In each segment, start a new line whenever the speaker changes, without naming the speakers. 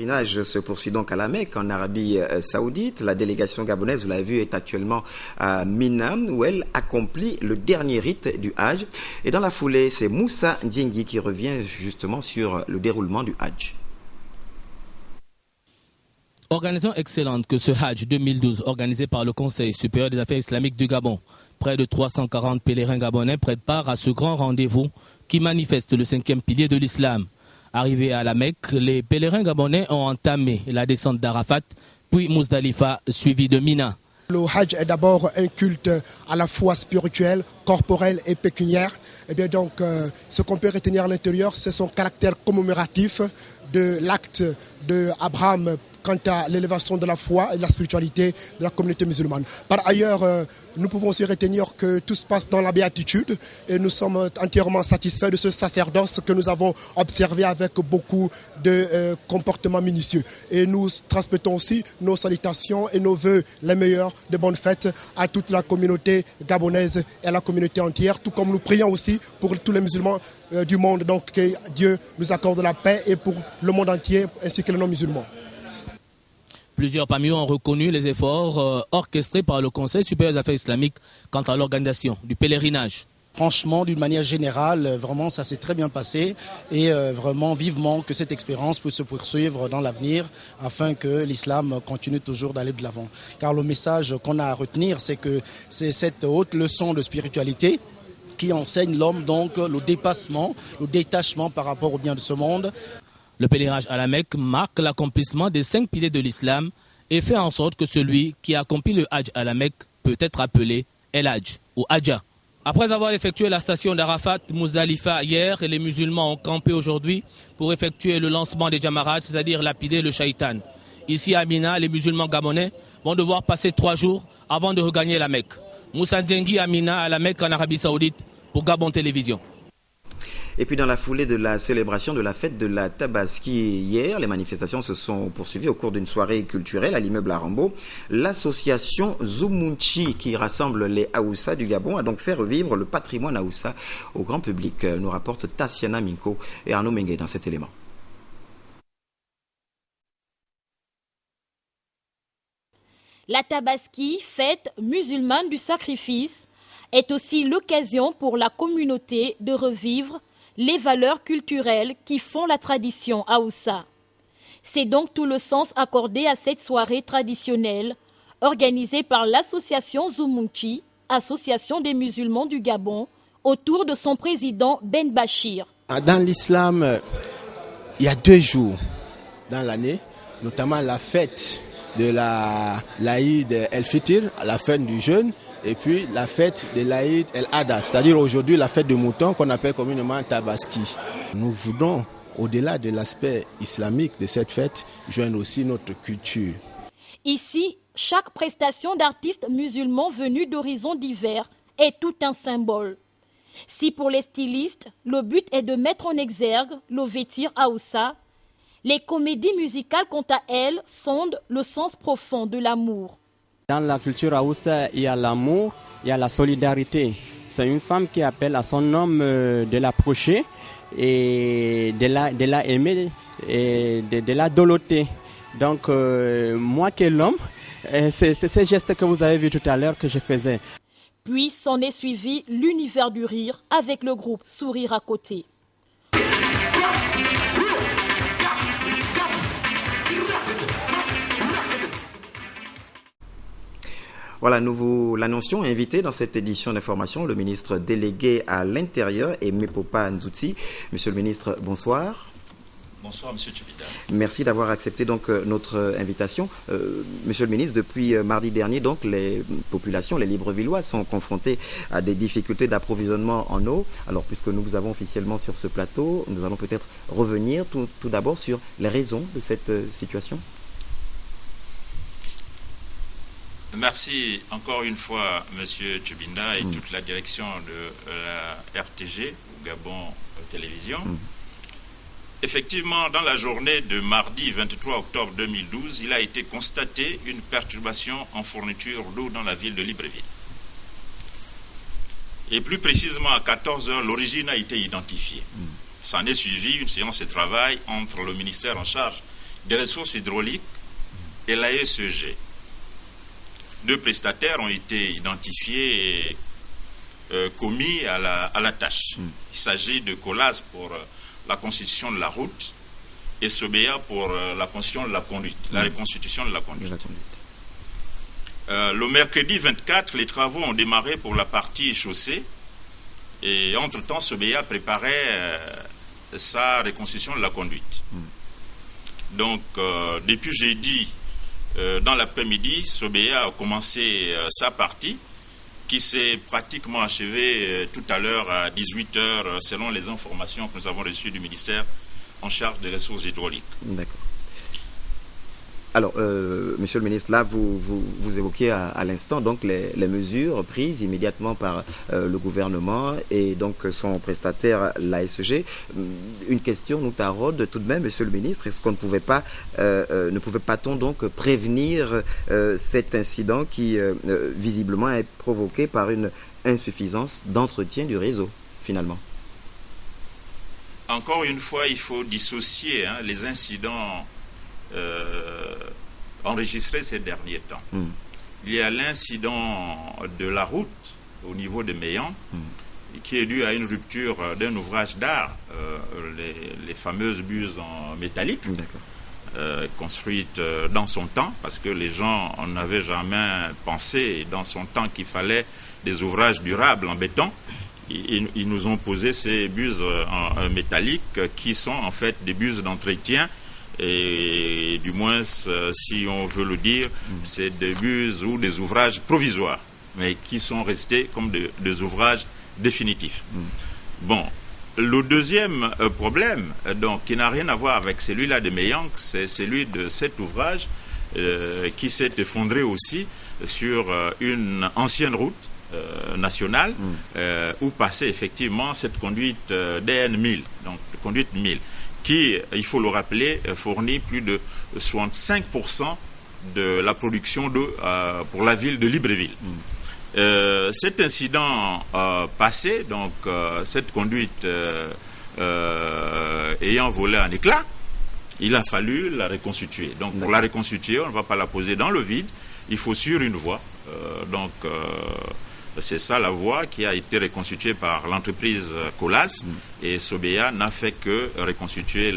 Le pèlerinage se poursuit donc à la Mecque, en Arabie Saoudite. La délégation gabonaise, vous l'avez vu, est actuellement à Mina, où elle accomplit le dernier rite du Hajj. Et dans la foulée, c'est Moussa Ndiengui qui revient justement sur le déroulement du Hajj.
Organisation excellente que ce Hajj 2012 organisé par le Conseil supérieur des affaires islamiques du Gabon. Près de 340 pèlerins gabonais prennent part à ce grand rendez-vous qui manifeste le 5e pilier de l'islam. Arrivés à la Mecque, les pèlerins gabonais ont entamé la descente d'Arafat, puis Muzdalifa, suivi de Mina.
Le Hajj est d'abord un culte à la fois spirituel, corporel et pécuniaire. Et bien donc, ce qu'on peut retenir à l'intérieur, c'est son caractère commémoratif de l'acte d'Abraham quant à l'élévation de la foi et de la spiritualité de la communauté musulmane. Par ailleurs, nous pouvons aussi retenir que tout se passe dans la béatitude et nous sommes entièrement satisfaits de ce sacerdoce que nous avons observé avec beaucoup de comportements minutieux. Et nous transmettons aussi nos salutations et nos vœux les meilleurs de bonnes fêtes à toute la communauté gabonaise et à la communauté entière, tout comme nous prions aussi pour tous les musulmans du monde, donc que Dieu nous accorde la paix et pour le monde entier ainsi que les non-musulmans.
Plusieurs parmi eux ont reconnu les efforts orchestrés par le Conseil supérieur des affaires islamiques quant à l'organisation du pèlerinage.
Franchement, d'une manière générale, vraiment, ça s'est très bien passé et vraiment vivement que cette expérience puisse se poursuivre dans l'avenir afin que l'islam continue toujours d'aller de l'avant. Car le message qu'on a à retenir, c'est que c'est cette haute leçon de spiritualité qui enseigne l'homme donc le dépassement, le détachement par rapport au bien de ce monde.
Le pèlerinage à la Mecque marque l'accomplissement des 5 piliers de l'islam et fait en sorte que celui qui accomplit le Hajj à la Mecque peut être appelé El Hajj ou Hadja. Après avoir effectué la station d'Arafat, Muzdalifa hier, les musulmans ont campé aujourd'hui pour effectuer le lancement des Jamarats, c'est-à-dire lapider le shaitan. Ici à Mina, les musulmans gabonais vont devoir passer 3 jours avant de regagner la Mecque. Moussa Ndiengui à Mina, à la Mecque en Arabie Saoudite, pour Gabon Télévision.
Et puis dans la foulée de la célébration de la fête de la Tabaski hier, les manifestations se sont poursuivies au cours d'une soirée culturelle à l'immeuble Arambo. L'association Zumunchi qui rassemble les Haoussa du Gabon a donc fait revivre le patrimoine Haoussa au grand public, nous rapporte Tassiana Minko et Arnaud Mengue dans cet élément.
La Tabaski, fête musulmane du sacrifice, est aussi l'occasion pour la communauté de revivre les valeurs culturelles qui font la tradition Haoussa. C'est donc tout le sens accordé à cette soirée traditionnelle organisée par l'association Zumunchi, association des musulmans du Gabon, autour de son président Ben Bachir.
Dans l'islam, il y a 2 jours dans l'année, notamment la fête de l'Aïd el-Fitr, la fête du jeûne, et puis la fête de l'Aïd el-Adha, c'est-à-dire aujourd'hui la fête de mouton qu'on appelle communément Tabaski. Nous voulons, au-delà de l'aspect islamique de cette fête, joindre aussi notre culture.
Ici, chaque prestation d'artistes musulmans venus d'horizons divers est tout un symbole. Si pour les stylistes, le but est de mettre en exergue le vêtir Haoussa, les comédies musicales, quant à elles, sondent le sens profond de l'amour.
Dans la culture Haoussa, il y a l'amour, il y a la solidarité. C'est une femme qui appelle à son homme de l'approcher et de la aimer et de la doloter. Donc, moi qui est l'homme, c'est ces gestes que vous avez vus tout à l'heure que je faisais.
Puis s'en est suivi l'univers du rire avec le groupe Sourire à côté.
Voilà, nous vous l'annoncions, invité dans cette édition d'information, le ministre délégué à l'Intérieur et Mepopa Nzouti. Monsieur le ministre, bonsoir.
Bonsoir, monsieur Tchibida.
Merci d'avoir accepté donc notre invitation. Monsieur le ministre, depuis mardi dernier, donc les populations, les Librevillois sont confrontés à des difficultés d'approvisionnement en eau. Alors, puisque nous vous avons officiellement sur ce plateau, nous allons peut-être revenir tout d'abord sur les raisons de cette situation.
Merci encore une fois, monsieur Tchibinda et toute la direction de la RTG, Gabon Télévision. Effectivement, dans la journée de mardi 23 octobre 2012, il a été constaté une perturbation en fourniture d'eau dans la ville de Libreville. Et plus précisément, à 14 h, l'origine a été identifiée. S'en est suivi une séance de travail entre le ministère en charge des ressources hydrauliques et l'ASEG. 2 prestataires ont été identifiés et commis à la tâche. Il s'agit de Colas pour la constitution de la route et Sobea pour la constitution de la conduite, la reconstitution de la conduite. Le mercredi 24, les travaux ont démarré pour la partie chaussée et entre-temps, Sobea préparait sa reconstitution de la conduite. Donc, depuis jeudi, dans l'après-midi, Sobea a commencé sa partie qui s'est pratiquement achevée tout à l'heure à 18h, selon les informations que nous avons reçues du ministère en charge des ressources hydrauliques.
D'accord. Alors, Monsieur le ministre, là, vous évoquiez à l'instant donc les mesures prises immédiatement par le gouvernement et donc son prestataire, l'ASEG. Une question nous taraude tout de même, Monsieur le ministre, est-ce qu'on ne pouvait pas-t-on donc prévenir cet incident qui visiblement est provoqué par une insuffisance d'entretien du réseau, finalement?
Encore une fois, il faut dissocier les incidents enregistrés ces derniers temps. Il y a l'incident de la route au niveau de Meillan qui est dû à une rupture d'un ouvrage d'art, les fameuses buses en métallique construites dans son temps, parce que les gens n'avaient jamais pensé dans son temps qu'il fallait des ouvrages durables en béton. Ils nous ont posé ces buses en métallique qui sont en fait des buses d'entretien. Et du moins, si on veut le dire, c'est des buses ou des ouvrages provisoires, mais qui sont restés comme des ouvrages définitifs. Bon, le deuxième problème, donc, qui n'a rien à voir avec celui-là de Meillan, c'est celui de cet ouvrage qui s'est effondré aussi sur une ancienne route nationale où passait effectivement cette conduite DN 1000, donc conduite 1000. Qui, il faut le rappeler, fournit plus de 65% de la production d'eau pour la ville de Libreville. Cet incident passé, donc cette conduite ayant volé en éclats, il a fallu la reconstituer. Donc pour la reconstituer, on ne va pas la poser dans le vide, il faut sur une voie. C'est ça la voie qui a été reconstituée par l'entreprise Colas et Sobea n'a fait que reconstituer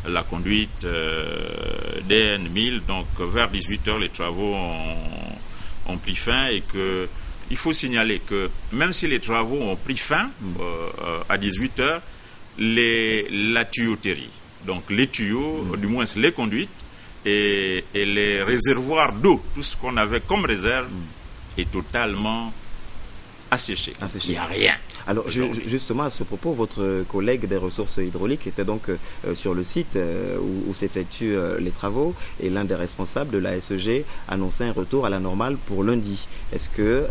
la conduite DN 1000. Donc vers 18h, les travaux ont pris fin et que il faut signaler que même si les travaux ont pris fin à 18h, la tuyauterie, donc les tuyaux, du moins les conduites et les réservoirs d'eau, tout ce qu'on avait comme réserve est totalement asséché. Il n'y a rien.
Alors justement à ce propos, votre collègue des ressources hydrauliques était donc sur le site où s'effectuent les travaux et l'un des responsables de la SEG annonçait un retour à la normale pour lundi. Est-ce que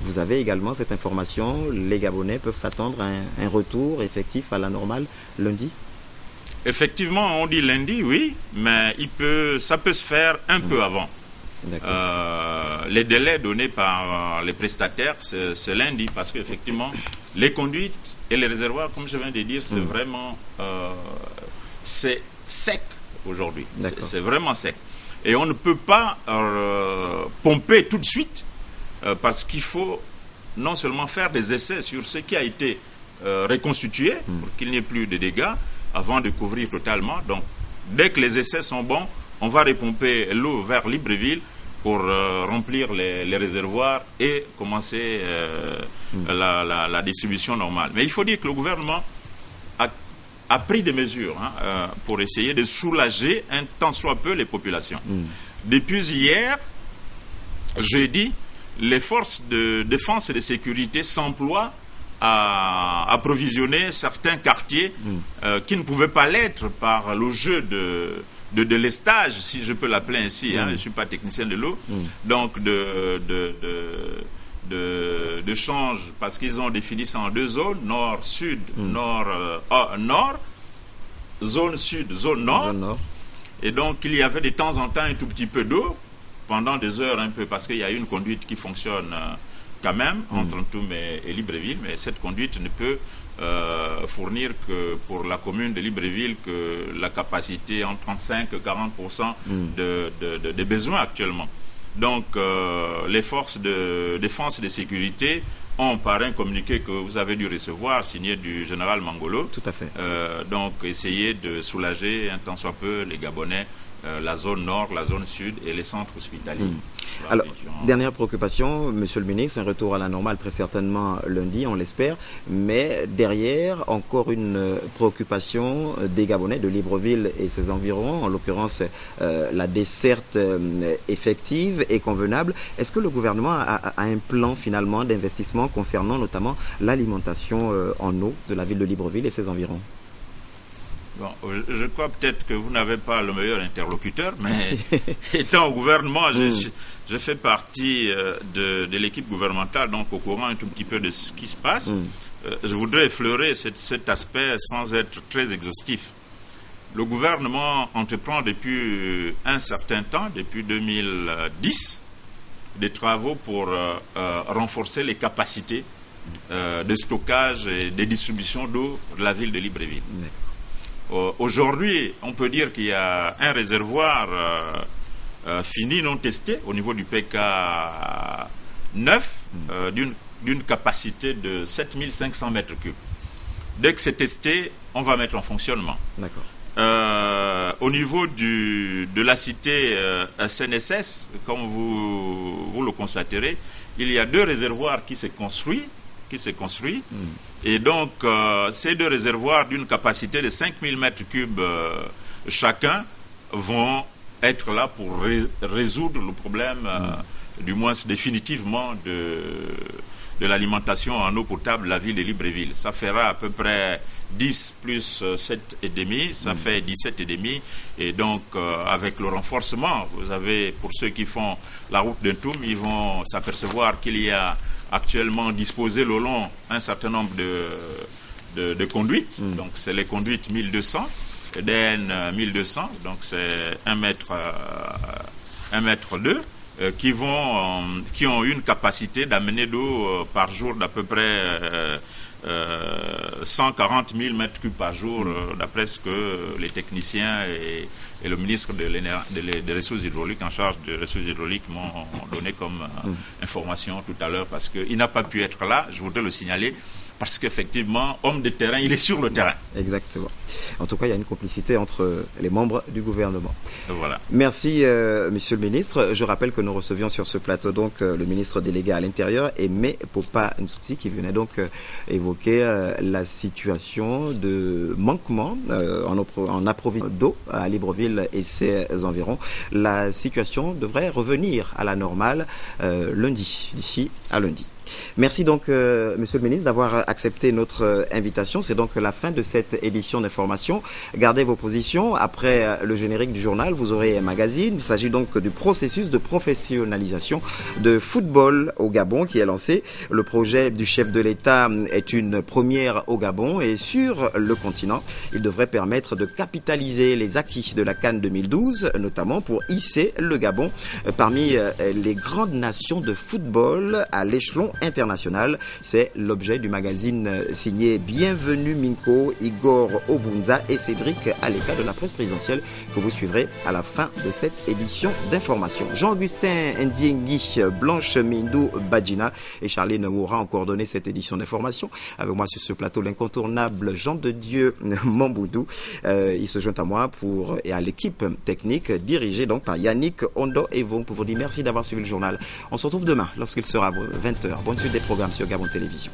vous avez également cette information? Les Gabonais peuvent s'attendre à un retour effectif à la normale lundi?
Effectivement, on dit lundi, oui, mais ça peut se faire un peu avant. Les délais donnés par les prestataires, c'est lundi, parce qu'effectivement, les conduites et les réservoirs, comme je viens de dire, c'est vraiment c'est sec aujourd'hui. C'est vraiment sec. Et on ne peut pas pomper tout de suite, parce qu'il faut non seulement faire des essais sur ce qui a été reconstitué, pour qu'il n'y ait plus de dégâts, avant de couvrir totalement. Donc, dès que les essais sont bons, on va repomper l'eau vers Libreville pour remplir les réservoirs et commencer la distribution normale. Mais il faut dire que le gouvernement a pris des mesures pour essayer de soulager un tant soit peu les populations. Depuis hier, jeudi, les forces de défense et de sécurité s'emploient à approvisionner certains quartiers qui ne pouvaient pas l'être par le jeu de lestage, si je peux l'appeler ainsi, je ne suis pas technicien de l'eau, donc de change, parce qu'ils ont défini ça en 2 zones, nord-sud, nord, zone sud, zone nord, et donc il y avait de temps en temps un tout petit peu d'eau, pendant des heures un peu, parce qu'il y a une conduite qui fonctionne quand même, entre Ntoum et Libreville, mais cette conduite ne peut fournir que pour la commune de Libreville que la capacité en 35 et 40% des besoins actuellement. Donc les forces de défense et de sécurité ont par un communiqué que vous avez dû recevoir, signé du général Mangolo.
Tout à fait.
Donc essayer de soulager un tant soit peu les Gabonais, la zone nord, la zone sud et les centres hospitaliers.
Alors, dernière préoccupation, monsieur le ministre, un retour à la normale très certainement lundi, on l'espère, mais derrière, encore une préoccupation des Gabonais, de Libreville et ses environs, en l'occurrence la desserte effective et convenable. Est-ce que le gouvernement a un plan finalement d'investissement concernant notamment l'alimentation en eau de la ville de Libreville et ses environs?
Bon, je crois peut-être que vous n'avez pas le meilleur interlocuteur, mais étant au gouvernement, je fais partie de l'équipe gouvernementale, donc au courant un tout petit peu de ce qui se passe. Je voudrais effleurer cet aspect sans être très exhaustif. Le gouvernement entreprend depuis un certain temps, depuis 2010, des travaux pour renforcer les capacités de stockage et de distribution d'eau de la ville de Libreville. Aujourd'hui, on peut dire qu'il y a un réservoir fini, non testé, au niveau du PK 9, d'une capacité de 7500 mètres cubes. Dès que c'est testé, on va mettre en fonctionnement.
D'accord.
Au niveau de la cité SNSS, comme vous le constaterez, il y a 2 réservoirs qui s'est construit. Et donc, ces 2 réservoirs d'une capacité de 5000 mètres cubes chacun vont être là pour résoudre le problème, du moins définitivement, de l'alimentation en eau potable de la ville de Libreville. Ça fera à peu près 10 plus 7,5, ça fait 17,5. Et donc, avec le renforcement, vous avez, pour ceux qui font la route d'Entoum, ils vont s'apercevoir qu'il y a actuellement disposé le long un certain nombre de conduites. Donc, c'est les conduites 1200, EDN 1200, donc c'est 1 mètre 2. Qui ont une capacité d'amener d'eau par jour d'à peu près 140 000 mètres cubes par jour, d'après ce que les techniciens et le ministre des ressources hydrauliques en charge des ressources hydrauliques m'ont donné comme information tout à l'heure, parce qu'il n'a pas pu être là, je voudrais le signaler, parce qu'effectivement, homme de terrain, il est sur le terrain.
Exactement. En tout cas, il y a une complicité entre les membres du gouvernement.
Voilà.
Merci, monsieur le ministre. Je rappelle que nous recevions sur ce plateau donc le ministre délégué à l'Intérieur, Aimé Popa Ntouti, qui venait donc évoquer la situation de manquement en approvisionnement d'eau à Libreville et ses environs. La situation devrait revenir à la normale d'ici à lundi. Merci donc, monsieur le ministre, d'avoir accepté notre invitation. C'est donc la fin de cette édition d'information. Gardez vos positions. Après le générique du journal, vous aurez un magazine. Il s'agit donc du processus de professionnalisation de football au Gabon qui est lancé. Le projet du chef de l'État est une première au Gabon et sur le continent. Il devrait permettre de capitaliser les acquis de la CAN 2012, notamment pour hisser le Gabon parmi les grandes nations de football à l'échelon international. C'est l'objet du magazine signé Bienvenue Minko, Igor Ovunza et Cédric Aleka de la presse présidentielle que vous suivrez à la fin de cette édition d'information. Jean-Augustin Ndiengi, Blanche Mindou Badjina et Charlie Nemoura ont coordonné cette édition d'information. Avec moi sur ce plateau, l'incontournable Jean de Dieu Mamboudou. Il se joint à moi et à l'équipe technique dirigée donc par Yannick Ondo Evon pour vous dire merci d'avoir suivi le journal. On se retrouve demain lorsqu'il sera 20h. Bonne suite des programmes sur Gabon Télévision.